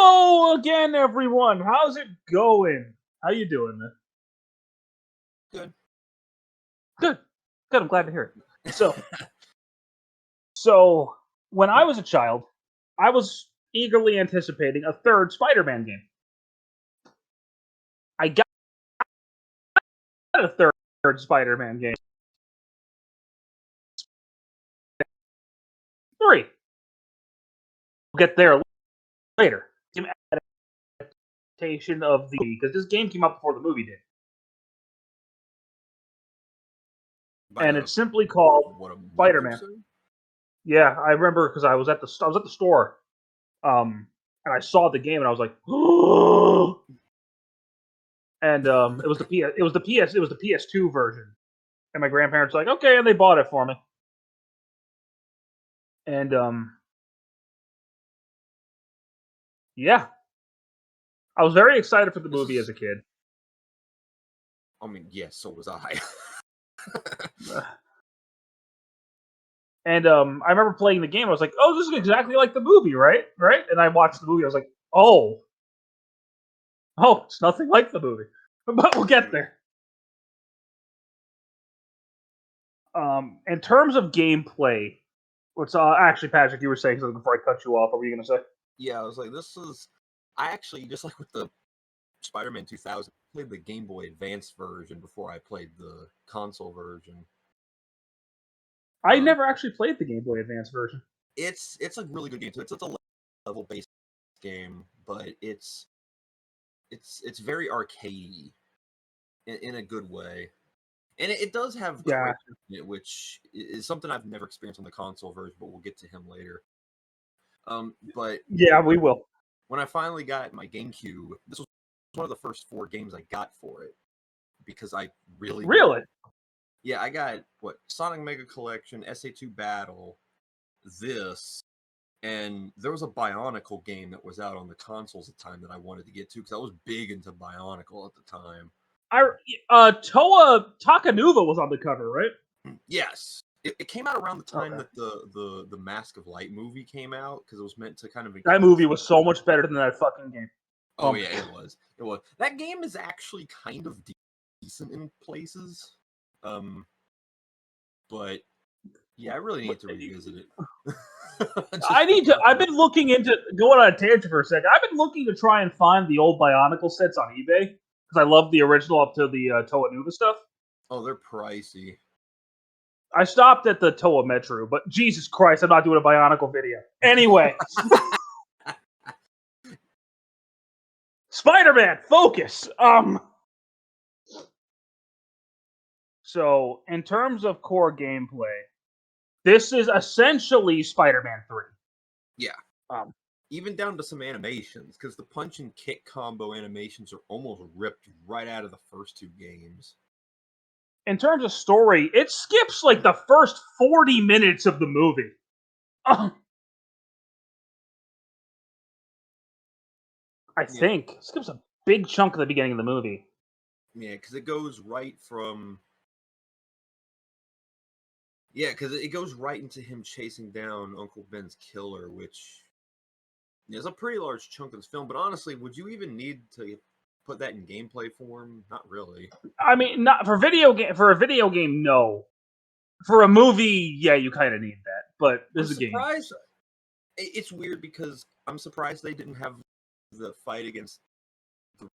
Hello again, everyone. How's it going? How you doing, man? Good. Good. Good. I'm glad to hear it. So when I was a child, I was eagerly anticipating a third Spider-Man game. I got a third Spider-Man game. 3. We'll get there later. Adaptation of the because this game came out before the movie did, and it's simply called Spider-Man. Yeah, I remember because I was at the store, and I saw the game and I was like, oh! And it was the PS2 version, and my grandparents were like, okay, and they bought it for me. And yeah, I was very excited for the movie as a kid. I mean, yes, so was I. And I remember playing the game. I was like, "Oh, this is exactly like the movie, right? Right?" And I watched the movie. I was like, "Oh, it's nothing like the movie." But we'll get there. In terms of gameplay, what's actually, Patrick, you were saying something before I cut you off. What were you going to say? Yeah, I was like, I actually, just like with the Spider-Man 2000, played the Game Boy Advance version before I played the console version. I never actually played the Game Boy Advance version. It's a really good game too. It's a level-based game, but it's very arcadey in a good way, and it does have which is something I've never experienced on the console version, but we'll get to him later. But yeah, we will. When I finally got my GameCube, this was one of the first 4 games I got for it because I really. Yeah, I got Sonic Mega Collection, SA2 Battle, this, and there was a Bionicle game that was out on the consoles at the time that I wanted to get to because I was big into Bionicle at the time. Toa Takanuva was on the cover, right? Yes. It came out around the time that the Mask of Light movie came out because it was meant to kind of. That movie was so much better than that fucking game. Oh yeah, it was. It was. That game is actually kind of decent in places. But yeah, I really need to revisit it. I've been looking into going on a tangent for a second. I've been looking to try and find the old Bionicle sets on eBay because I love the original up to the Toa Nuva stuff. Oh, they're pricey. I stopped at the Toa Metro, but Jesus Christ, I'm not doing a Bionicle video. Anyway. Spider-Man, focus! So, in terms of core gameplay, this is essentially Spider-Man 3. Yeah. Even down to some animations, because the punch and kick combo animations are almost ripped right out of the first 2 games. In terms of story, it skips like the first 40 minutes of the movie. I think. It skips a big chunk of the beginning of the movie. Yeah, because it goes right from... Yeah, because it goes right into him chasing down Uncle Ben's killer, which is a pretty large chunk of this film. But honestly, would you even need to put that in gameplay form? Not really. I mean, not for For a video game, no. For a movie, yeah, you kind of need that. But this is a game. It's weird because I'm surprised they didn't have the fight against the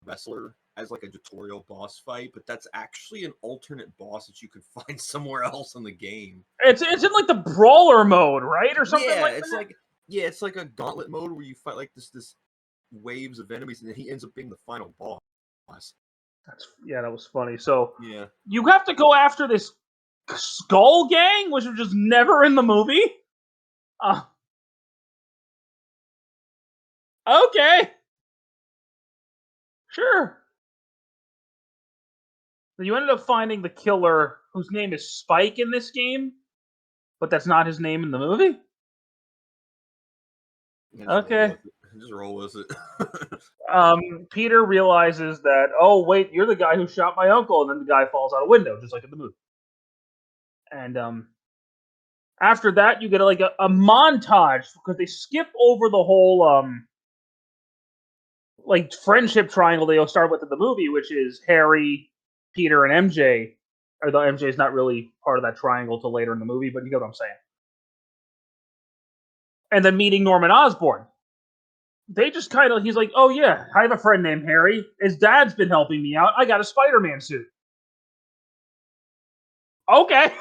wrestler as like a tutorial boss fight, but that's actually an alternate boss that you could find somewhere else in the game. It's in like the brawler mode, right, or something like that. It's like a gauntlet mode where you fight like this waves of enemies, and then he ends up being the final boss. That was funny. So yeah, you have to go after this Skull Gang, which was just never in the movie. Okay. Sure. You ended up finding the killer, whose name is Spike in this game, but that's not his name in the movie? Okay. Just roll with it. Peter realizes that, oh, wait, you're the guy who shot my uncle, and then the guy falls out a window, just like in the movie. And after that, you get a montage, because they skip over the whole like friendship triangle they all start with in the movie, which is Harry, Peter, and MJ. Although MJ is not really part of that triangle till later in the movie, but you get what I'm saying. And then meeting Norman Osborn. They just kind of, he's like, oh yeah, I have a friend named Harry. His dad's been helping me out. I got a Spider-Man suit. Okay.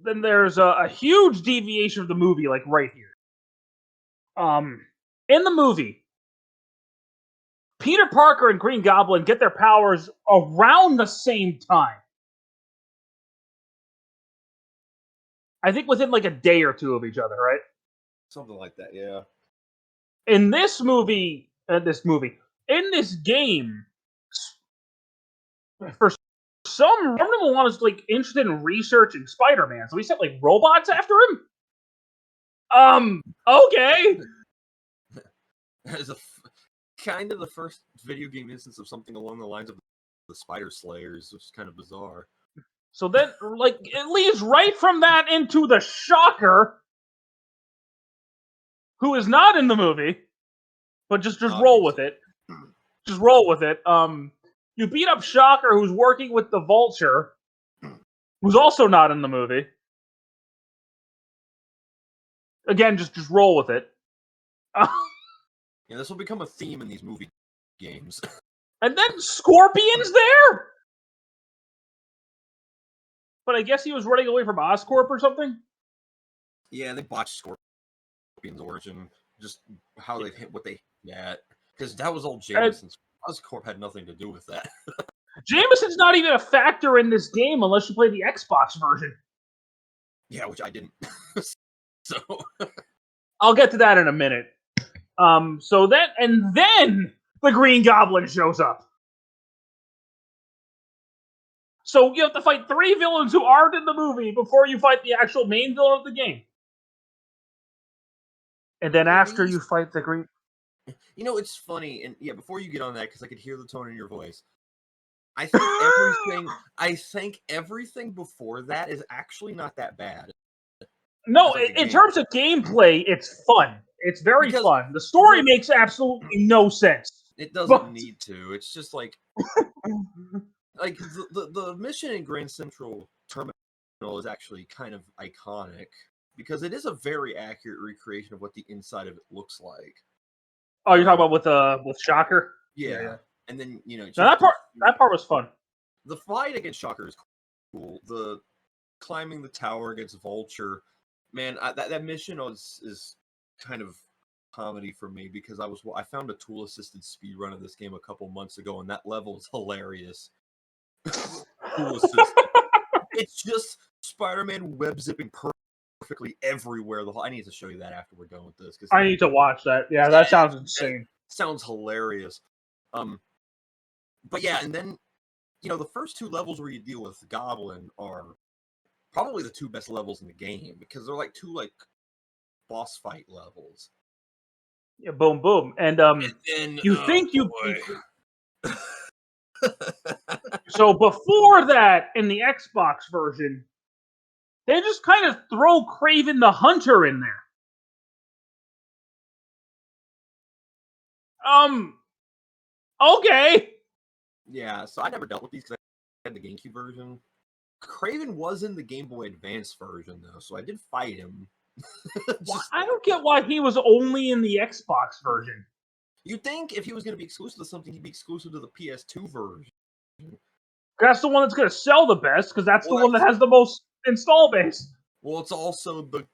Then there's a huge deviation of the movie, like right here. In the movie, Peter Parker and Green Goblin get their powers around the same time. I think within like a day or two of each other, right? Something like that, yeah. In this movie, in this game, for some reason, one is like interested in researching Spider-Man, so we sent like robots after him. Okay. As kind of the first video game instance of something along the lines of the Spider Slayers, which is kind of bizarre. So then, like, it leads right from that into the Shocker, who is not in the movie, but just roll with it. Just roll with it. You beat up Shocker, who's working with the Vulture, who's also not in the movie. Again, just roll with it. Yeah, this will become a theme in these movie games. And then Scorpion's there? But I guess he was running away from Oscorp or something? Yeah, they botched Scorpion's origin. Just how they hit what they at. Because that was all Jameson's. Oscorp had nothing to do with that. Jameson's not even a factor in this game unless you play the Xbox version. Yeah, which I didn't. So I'll get to that in a minute. So then the Green Goblin shows up. So you have to fight 3 villains who aren't in the movie before you fight the actual main villain of the game. And then after you fight the Green... You know, it's funny, and yeah, before you get on that, because I could hear the tone in your voice. I think everything before that is actually not that bad. No, in terms of gameplay, it's fun. It's very fun. The story makes absolutely no sense. It doesn't need to. It's just like the mission in Grand Central Terminal is actually kind of iconic because it is a very accurate recreation of what the inside of it looks like. Oh, you're talking about with Shocker? Yeah. And then that part was fun. The fight against Shocker is cool. The climbing the tower against Vulture, man, that mission is kind of comedy for me because I found a tool assisted speed run of this game a couple months ago, and that level is hilarious. Tool assisted. It's just Spider-Man web zipping perfectly everywhere. I need to show you that after we're done with this. Cause I need to watch that. Yeah, that sounds insane. Sounds hilarious. But yeah, and then the first 2 levels where you deal with Goblin are probably the 2 best levels in the game because they're like 2 boss fight levels. Yeah, boom, boom, and you think you. So before that, in the Xbox version, they just kind of throw Kraven the Hunter in there. Okay. Yeah, so I never dealt with these because I had the GameCube version. Kraven was in the Game Boy Advance version, though, so I did fight him. I don't get why he was only in the Xbox version. You'd think if he was going to be exclusive to something, he'd be exclusive to the PS2 version. That's the one that's going to sell the best, because that's the one that has the most install base. Well, it's also the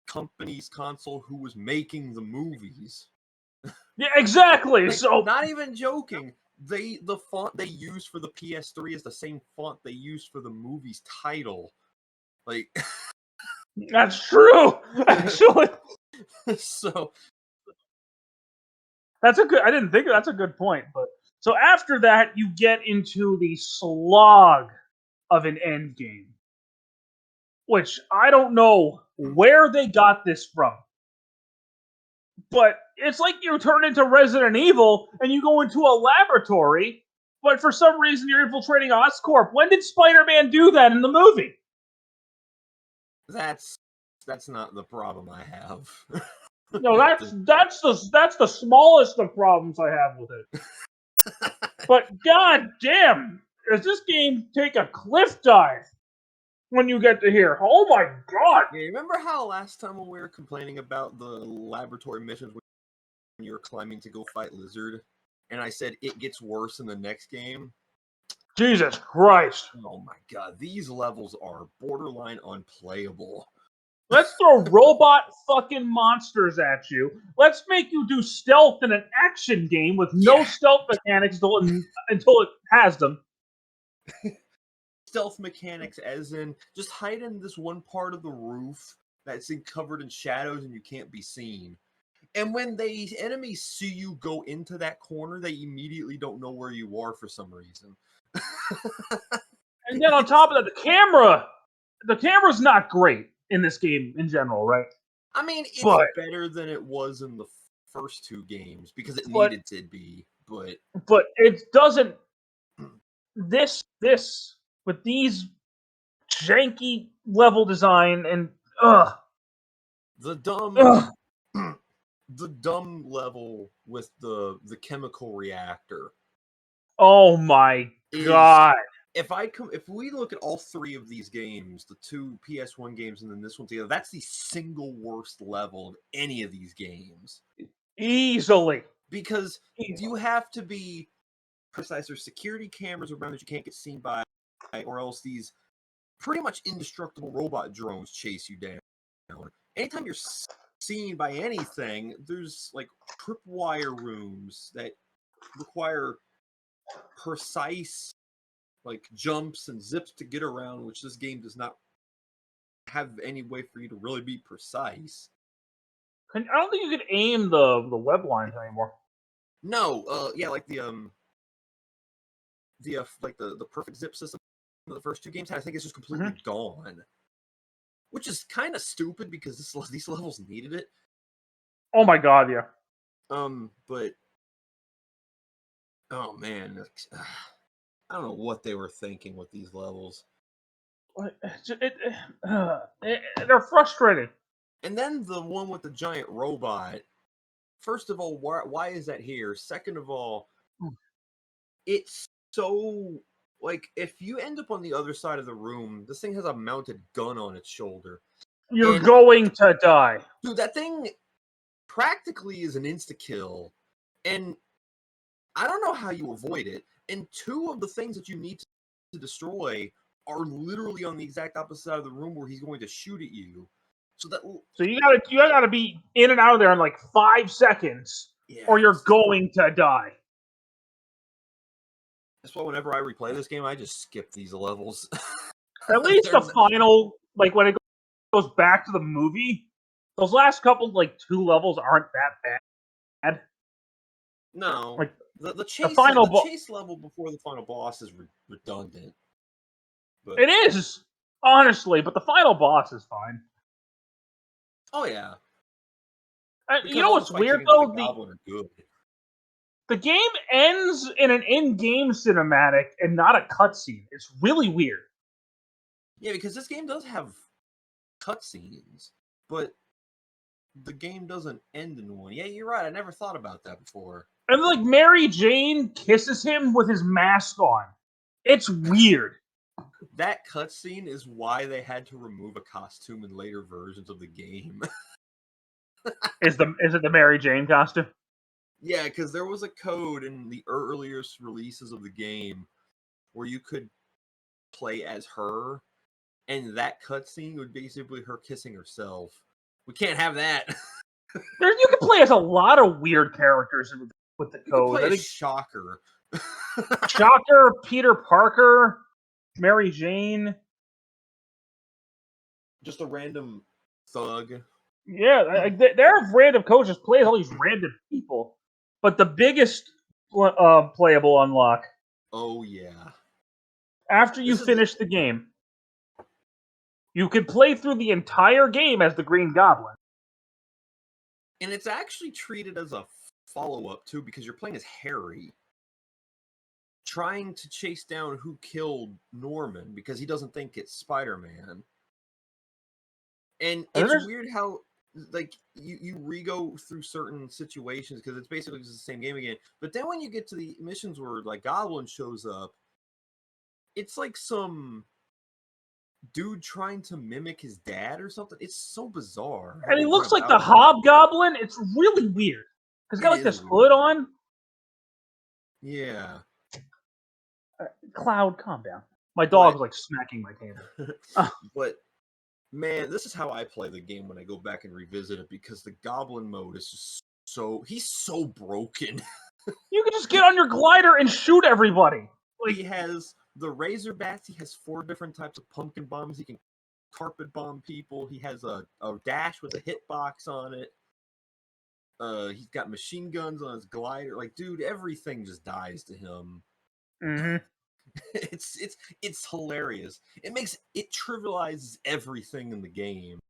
company's console who was making the movies. Yeah, exactly. So not even joking. The font they used for the PS3 is the same font they used for the movie's title. Like that's true. Actually, so that's a good. I didn't think that's a good point. But so after that, you get into the slog of an end game, which I don't know where they got this from. But it's like you turn into Resident Evil and you go into a laboratory, but for some reason you're infiltrating Oscorp. When did Spider-Man do that in the movie? That's not the problem I have. No, that's the smallest of problems I have with it. But god damn, does this game take a cliff dive when you get to here? Oh my god! Yeah, remember how last time when we were complaining about the laboratory missions when you were climbing to go fight Lizard, and I said it gets worse in the next game? Jesus Christ! Oh my god, these levels are borderline unplayable. Let's throw robot fucking monsters at you. Let's make you do stealth in an action game with no stealth mechanics until it has them. Stealth mechanics, as in just hide in this one part of the roof that's covered in shadows and you can't be seen. And when the enemies see you go into that corner, they immediately don't know where you are for some reason. And then on top of that, the camera's not great in this game in general, right? I mean, it's better than it was in the first two games because it needed to be, but it doesn't. This with these janky level design and the dumb level with the chemical reactor. Oh my god! If we look at all three of these games, the two PS1 games and then this one together, that's the single worst level of any of these games. Easily. Because you have to be precise. There's security cameras around that you can't get seen by, or else these pretty much indestructible robot drones chase you down. Anytime you're seen by anything, there's like tripwire rooms that require precise like jumps and zips to get around, which this game does not have any way for you to really be precise. I don't think you can aim the web lines anymore. No, yeah, like the perfect zip system the first two games had, I think it's just completely gone, which is kind of stupid because these levels needed it. Oh my god, yeah. But oh man, I don't know what they were thinking with these levels. They're frustrating. And then the one with the giant robot. First of all, why is that here? Second of all, it's so like if you end up on the other side of the room, this thing has a mounted gun on its shoulder. You're going to die. Dude, that thing practically is an insta-kill. And I don't know how you avoid it. And two of the things that you need to destroy are literally on the exact opposite side of the room where he's going to shoot at you. So you gotta be in and out of there in like 5 seconds, or you're going to die. That's why whenever I replay this game, I just skip these levels. At least the final, like when it goes back to the movie, those last couple, like 2 levels aren't that bad. No, like the chase level before the final boss is redundant. But it is, honestly, but the final boss is fine. Oh yeah. You know what's weird though? The game ends in an in-game cinematic and not a cutscene. It's really weird. Yeah, because this game does have cutscenes, but the game doesn't end in one. Yeah, you're right. I never thought about that before. And like Mary Jane kisses him with his mask on. It's weird. That cutscene is why they had to remove a costume in later versions of the game. Is it the Mary Jane costume? Yeah, because there was a code in the earliest releases of the game where you could play as her, and that cutscene would basically her kissing herself. We can't have that. You can play as a lot of weird characters with the code. You can play as Shocker. Shocker, Peter Parker, Mary Jane. Just a random thug. Yeah, there are random coaches play as all these random people. But the biggest playable unlock. Oh, yeah. After you finish the game, you can play through the entire game as the Green Goblin. And it's actually treated as a follow-up, too, because you're playing as Harry. Trying to chase down who killed Norman, because he doesn't think it's Spider-Man. And it's weird how like you re-go through certain situations because it's basically just the same game again. But then when you get to the missions where like Goblin shows up, it's like some dude trying to mimic his dad or something. It's so bizarre. And he looks like the Hobgoblin. It's really weird. He's got like this hood on. Yeah. Cloud, calm down. My dog's like smacking my table. But man, this is how I play the game when I go back and revisit it because the Goblin mode is just he's so broken. You can just get on your glider and shoot everybody. Like, he has the razor bats. He has 4 different types of pumpkin bombs. He can carpet bomb people. He has a dash with a hitbox on it. He's got machine guns on his glider. Like, dude, everything just dies to him. Mm-hmm. It's hilarious. It trivializes everything in the game.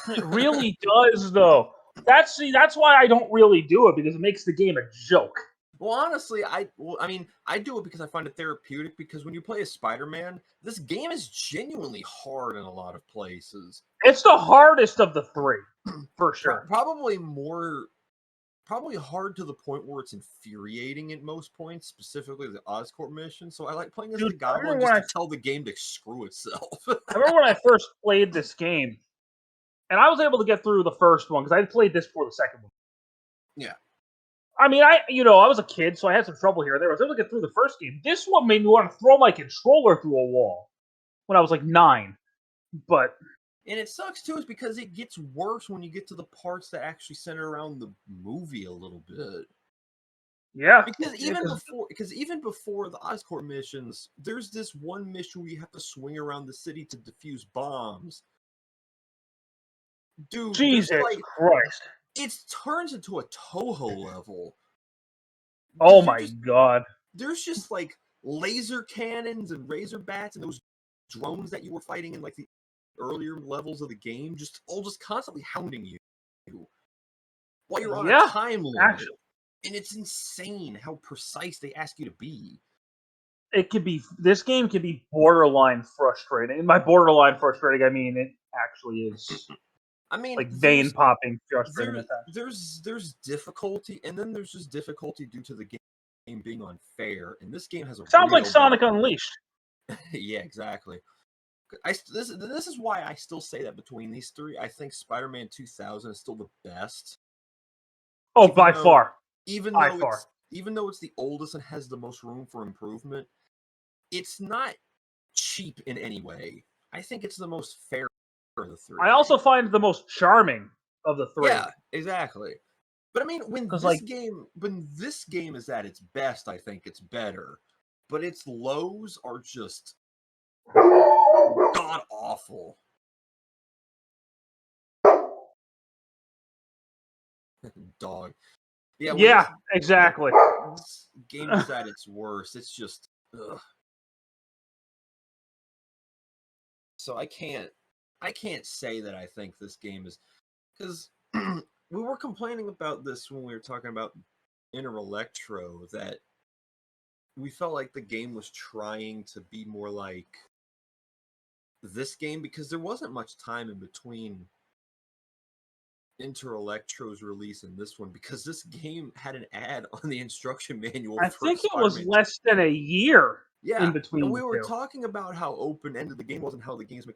It really does, though. That's why I don't really do it, because it makes the game a joke. Well, honestly, I do it because I find it therapeutic, because when you play as Spider-Man, this game is genuinely hard in a lot of places. It's the hardest of the 3, for sure. Probably hard to the point where it's infuriating at most points, specifically the Oscorp mission. So I like playing as the Goblin just to tell the game to screw itself. I remember when I first played this game, and I was able to get through the first one, because I played this for the second one. Yeah. I mean, I was a kid, so I had some trouble here and there. I was able to get through the first game. This one made me want to throw my controller through a wall when I was like 9. But and it sucks too, is because it gets worse when you get to the parts that actually center around the movie a little bit. Yeah, because even before the Oscorp missions, there's this one mission where you have to swing around the city to defuse bombs. Dude, Jesus Christ! It turns into a Toho level. Oh my god! There's just like laser cannons and razor bats and those drones that you were fighting in like the earlier levels of the game, just constantly hounding you while you're on a time limit. And it's insane how precise they ask you to be. This game can be borderline frustrating. And by borderline frustrating, I mean it actually is. I mean, like vein popping frustrating at times. There's difficulty, and then there's just difficulty due to the game being unfair. And this game has a sounds like Sonic Unleashed. Yeah, exactly. This is why I still say that between these 3, I think Spider-Man 2000 is still the best. Oh, by far. Even though it's the oldest and has the most room for improvement, it's not cheap in any way. I think it's the most fair of the 3. I also find the most charming of the 3. Yeah, exactly. But I mean, when this game is at its best, I think it's better. But its lows are just god awful. Dog. Yeah, exactly. This game is at its worst. It's just ugh. So I can't say that I think this game is, because we were complaining about this when we were talking about Inner Electro, that we felt like the game was trying to be more like this game, because there wasn't much time in between Inter Electro's release and this one, because this game had an ad on the instruction manual. I think it was less than a year in between. And we were talking about how open-ended the game was and how the game's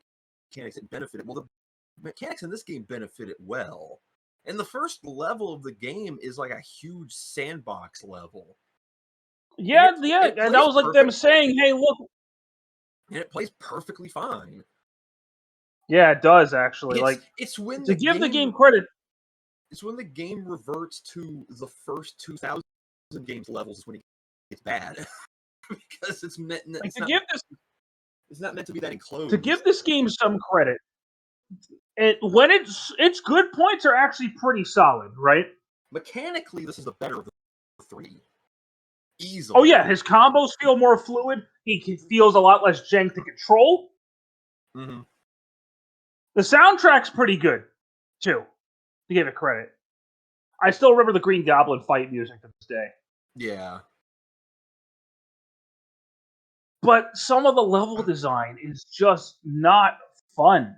mechanics benefited. Well, the mechanics in this game benefited well. And the first level of the game is like a huge sandbox level. Yeah, and that was like them saying, "Hey, look," and it plays perfectly fine. Yeah, it does actually. It's when to give the game credit. It's when the game reverts to the first 2000 games levels when it gets bad, because it's meant. It's not meant to be that enclosed. To give this game some credit, when its good points are actually pretty solid, right? Mechanically, this is the better of the 3. Easily. Oh yeah, his combos feel more fluid. He feels a lot less jank to control. Mm-hmm. The soundtrack's pretty good, too, to give it credit. I still remember the Green Goblin fight music to this day. Yeah. But some of the level design is just not fun.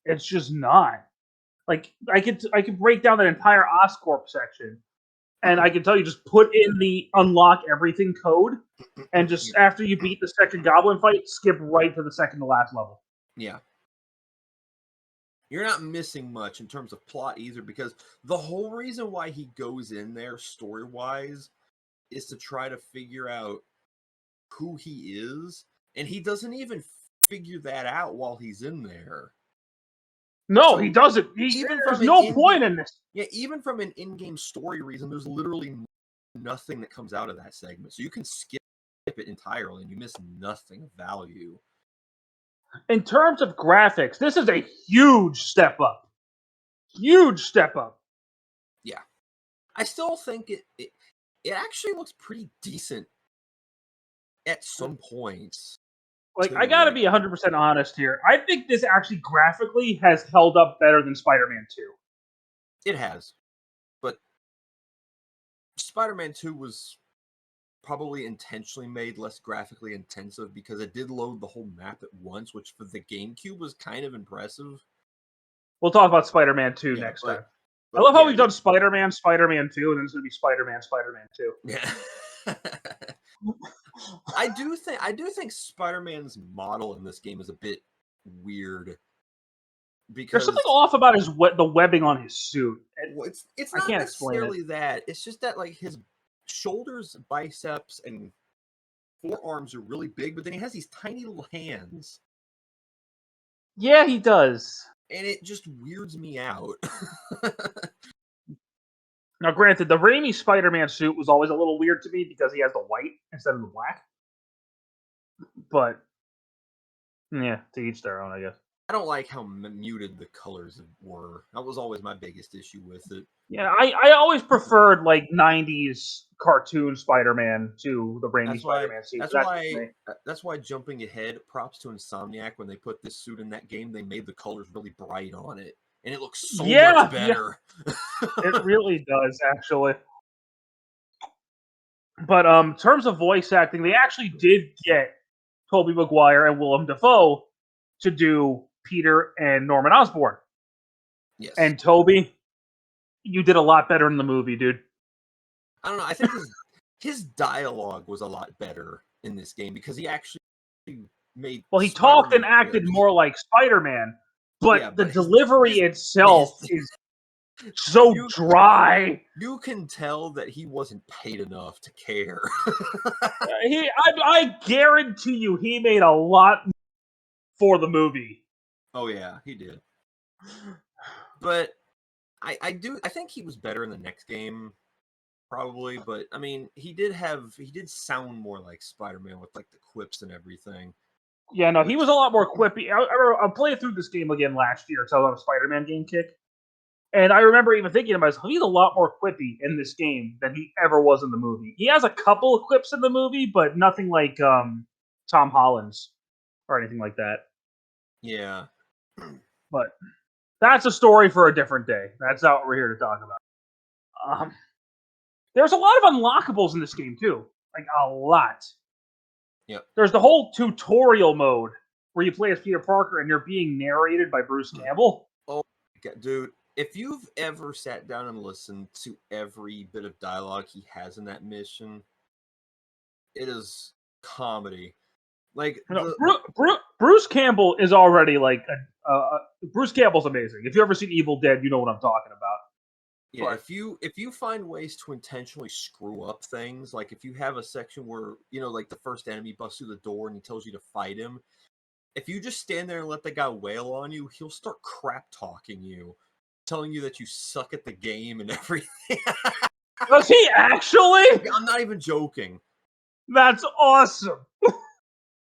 It's just not. Like I could break down that entire Oscorp section, and I can tell you just put in the unlock everything code, and just after you beat the second goblin fight, skip right to the second to last level. Yeah. You're not missing much in terms of plot either, because the whole reason why he goes in there story-wise is to try to figure out who he is, and he doesn't even figure that out while he's in there. No, so he doesn't. There's no point in this. Yeah, even from an in-game story reason, there's literally nothing that comes out of that segment. So you can skip it entirely and you miss nothing of value. In terms of graphics, this is a huge step up. Huge step up. Yeah. I still think it actually looks pretty decent at some points. Like, I gotta be 100% honest here. I think this actually graphically has held up better than Spider-Man 2. It has. But Spider-Man 2 was probably intentionally made less graphically intensive because it did load the whole map at once, which for the GameCube was kind of impressive. We'll talk about Spider-Man 2 next time. I love how we've done Spider-Man, Spider-Man 2, and then it's going to be Spider-Man, Spider-Man 2. Yeah. I do think Spider-Man's model in this game is a bit weird. Because there's something off about the webbing on his suit. It's not necessarily that. It's just that like his shoulders, biceps, and forearms are really big, but then he has these tiny little hands. Yeah, he does. And it just weirds me out. Now, granted, the Raimi Spider-Man suit was always a little weird to me because he has the white instead of the black. But, yeah, to each their own, I guess. I don't like how muted the colors were. That was always my biggest issue with it. Yeah, I always preferred, like, 90s cartoon Spider-Man to the Raimi Spider-Man suit. That's why, jumping ahead, props to Insomniac, when they put this suit in that game, they made the colors really bright on it. And it looks so much better. Yeah. It really does, actually. But in terms of voice acting, they actually did get Tobey Maguire and Willem Dafoe to do Peter and Norman Osborn. Yes. And Toby, you did a lot better in the movie, dude. I don't know. I think his dialogue was a lot better in this game because he actually made. Well, he talked and acted more like Spider-Man, but the delivery itself is so dry. You can tell that he wasn't paid enough to care. I guarantee you, he made a lot for the movie. Oh yeah, he did. But I think he was better in the next game, probably. But I mean, he did sound more like Spider-Man with like the quips and everything. Yeah, no, he was a lot more quippy. I played through this game again last year, so I was on a Spider-Man game kick. And I remember even thinking to myself, he's a lot more quippy in this game than he ever was in the movie. He has a couple of quips in the movie, but nothing like Tom Holland's or anything like that. Yeah. But that's a story for a different day. That's not what we're here to talk about. There's a lot of unlockables in this game, too. Like, a lot. Yep. There's the whole tutorial mode where you play as Peter Parker and you're being narrated by Bruce Campbell. Oh, dude. If you've ever sat down and listened to every bit of dialogue he has in that mission, it is comedy. Like Bruce Campbell is already like Bruce Campbell's amazing. If you've ever seen Evil Dead, you know what I'm talking about. Yeah, but if you find ways to intentionally screw up things, like if you have a section where, like the first enemy busts through the door and he tells you to fight him, if you just stand there and let the guy wail on you, he'll start crap talking you, telling you that you suck at the game and everything. Does he actually? I'm not even joking. That's awesome.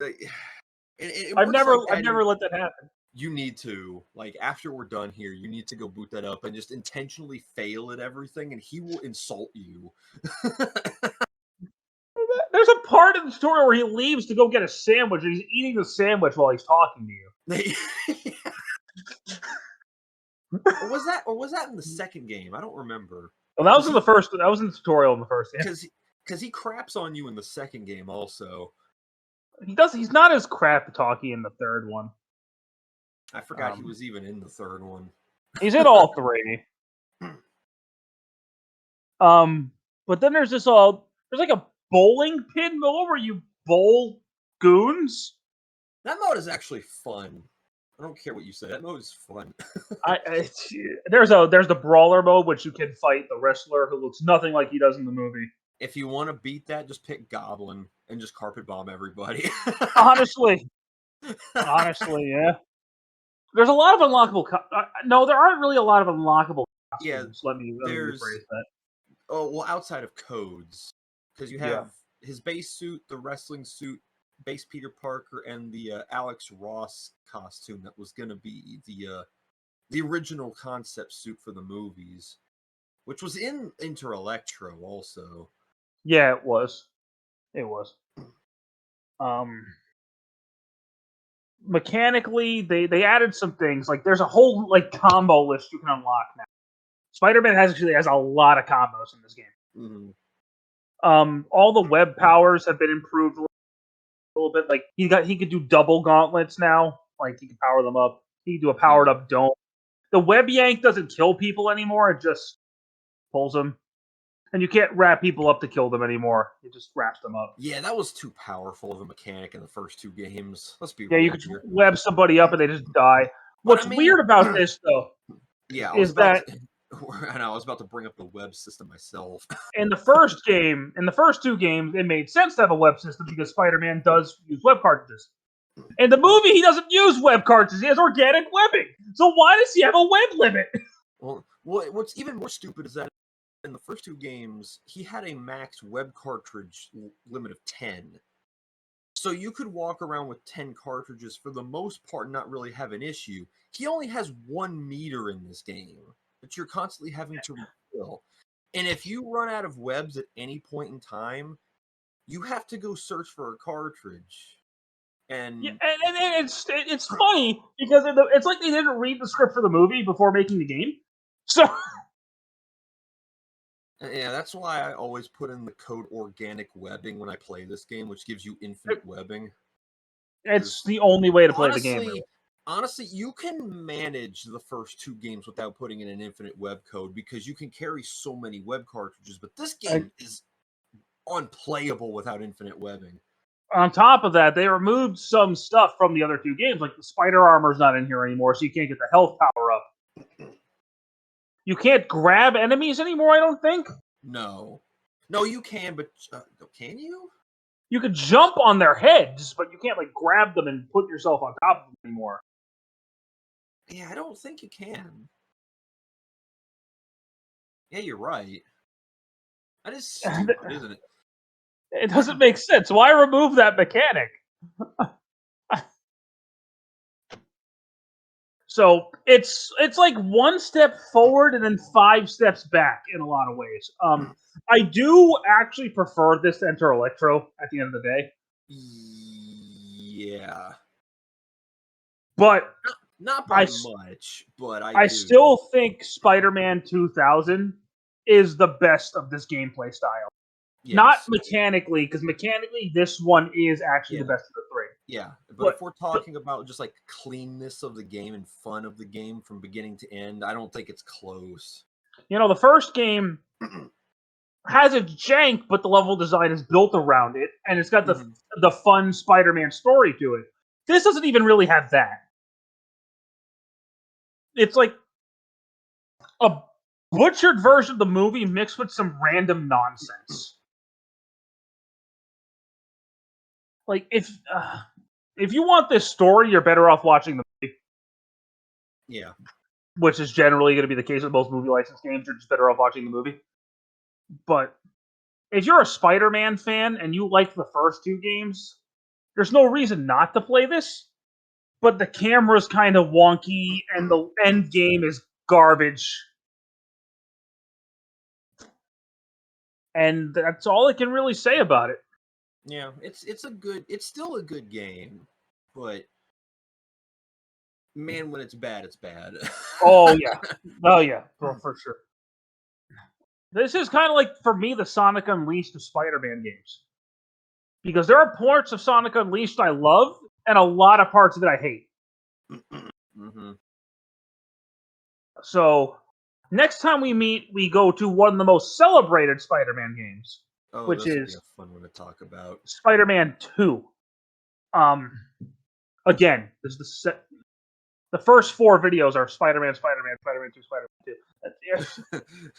I've never let that happen. You need to, like, after we're done here, you need to go boot that up and just intentionally fail at everything, and he will insult you. There's a part in the story where he leaves to go get a sandwich, and he's eating the sandwich while he's talking to you. Or was that in the second game? I don't remember. Well, that was in the first. That was in the tutorial in the first game. Because he craps on you in the second game also. He does. He's not as crap talky in the third one. I forgot he was even in the third one. He's in all three. But then there's there's like a bowling pin mode where you bowl goons. That mode is actually fun. I don't care what you say. That mode is fun. There's the brawler mode, which you can fight the wrestler who looks nothing like he does in the movie. If you want to beat that, just pick Goblin and just carpet bomb everybody. Honestly, yeah. There's a lot of unlockable. No, there aren't really a lot of unlockable costumes. Yeah, let me rephrase that. Oh well, outside of codes, because you have his base suit, the wrestling suit, base Peter Parker, and the Alex Ross costume that was gonna be the original concept suit for the movies, which was in Inter Electro also. Yeah, it was. Mechanically, they added some things. Like there's a whole combo list you can unlock now. Spider-Man actually has a lot of combos in this game. Mm-hmm. All the web powers have been improved a little bit. Like he could do double gauntlets now. Like he can power them up. He can do a powered up dome. The web yank doesn't kill people anymore. It just pulls them. And you can't wrap people up to kill them anymore. It just wraps them up. Yeah, that was too powerful of a mechanic in the first two games. Let's be real. Yeah, you could web somebody up and they just die. What's weird about this, though, I was about to bring up the web system myself. In the first two games, it made sense to have a web system because Spider-Man does use web cartridges. In the movie, he doesn't use web cartridges. He has organic webbing. So why does he have a web limit? Well, what's even more stupid is that in the first two games, he had a max web cartridge limit of 10. So you could walk around with 10 cartridges for the most part and not really have an issue. He only has 1 meter in this game that you're constantly having to refill. And if you run out of webs at any point in time, you have to go search for a cartridge. And it's funny because it's like they didn't read the script for the movie before making the game. So yeah, that's why I always put in the code organic webbing when I play this game, which gives you infinite webbing. It's the only way to play the game. Really. Honestly, you can manage the first two games without putting in an infinite web code because you can carry so many web cartridges, but this game is unplayable without infinite webbing. On top of that, they removed some stuff from the other two games, like the spider armor's not in here anymore, so you can't get the health power up. You can't grab enemies anymore, I don't think. No, you can, but can you? You could jump on their heads, but you can't grab them and put yourself on top of them anymore. Yeah, I don't think you can. Yeah, you're right. That is stupid, isn't it? It doesn't make sense. Why remove that mechanic? So it's like one step forward and then 5 steps back in a lot of ways. I do actually prefer this to Enter Electro at the end of the day. Yeah. But not by much, but I still think Spider-Man 2000 is the best of this gameplay style. Yes. Not mechanically, because mechanically this one is actually the best of the three. Yeah, but if we're talking about just cleanness of the game and fun of the game from beginning to end, I don't think it's close. The first game has a jank, but the level design is built around it, and it's got the fun Spider-Man story to it. This doesn't even really have that. It's like a butchered version of the movie mixed with some random nonsense. If you want this story, you're better off watching the movie. Yeah. Which is generally going to be the case with most movie license games. You're just better off watching the movie. But if you're a Spider-Man fan and you like the first two games, there's no reason not to play this. But the camera's kind of wonky and the end game is garbage. And that's all I can really say about it. Yeah, it's still a good game, but man, when it's bad, it's bad. Oh yeah, for sure. This is kind of like, for me, the Sonic Unleashed of Spider-Man games. Because there are parts of Sonic Unleashed I love, and a lot of parts of it I hate. Mm-hmm. So next time we meet, we go to one of the most celebrated Spider-Man games, which is a fun one to talk about. Spider-Man 2. Again, this is the first 4 videos are Spider-Man, Spider-Man, Spider-Man 2, Spider-Man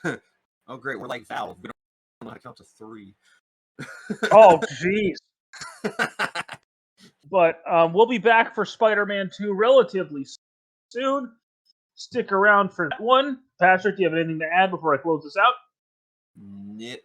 2. Oh, great. We're like Valve. We don't know how to count to 3. Oh, jeez. But we'll be back for Spider-Man 2 relatively soon. Stick around for that one. Patrick, do you have anything to add before I close this out? Nope.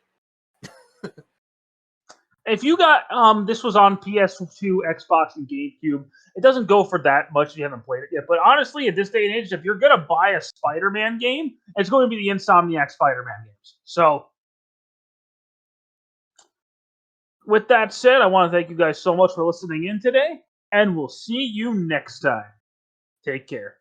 If you got this was on PS2, Xbox, and GameCube, it doesn't go for that much if you haven't played it yet. But honestly, at this day and age, if you're gonna buy a Spider-Man game, it's going to be the Insomniac Spider-Man games. So, with that said, I want to thank you guys so much for listening in today, and we'll see you next time. Take care.